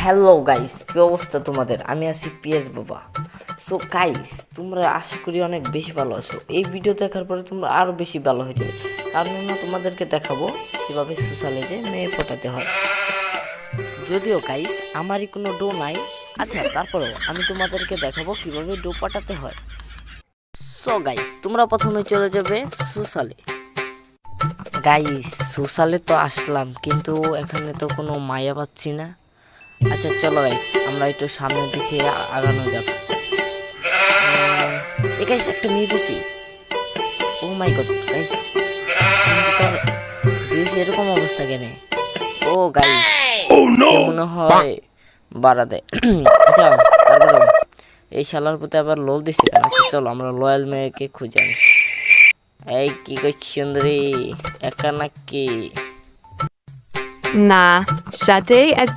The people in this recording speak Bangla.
হ্যালো গাইস, কি অবস্থা তোমাদের? আমি আছি পিএস বাবা। সো গাইস, তোমরা আশা করি অনেক বেশি ভালো আছো। এই ভিডিও দেখার পরে তোমরা আরও বেশি ভালো হয়ে যাবে, কারণ আমি তোমাদেরকে দেখাবো কীভাবে সোশ্যালে যে মেয়ে পটাতে হয়। যদিও গাইস আমারই কোনো ডো নাই, আচ্ছা তারপরেও আমি তোমাদেরকে দেখাবো কীভাবে ডো পটাতে হয়। সো গাইস, তোমরা প্রথমে চলে যাবে সোশ্যালে। গাইস সোশ্যালে তো আসলাম, কিন্তু এখানে তো কোনো মায়া পাচ্ছি না। আচ্ছা চলো গাইস, আমরা একটু সামনের দিকে আগানো যাক। গাইস একটা মেয়ে পেয়েছি। ও মাই গড গাইস, তার দিয়েছে এরকম অবস্থা কেন? ও গাইস সে মনে হয় বাড়া দেয়। আচ্ছা তারপরে এই শালার প্রতি আবার লোল দিছে কেন? আচ্ছা চলো আমরা লয়াল মেয়েকে খুঁজে আনি। এই কি কই সুন্দরী, একা নাকি? না, সাথে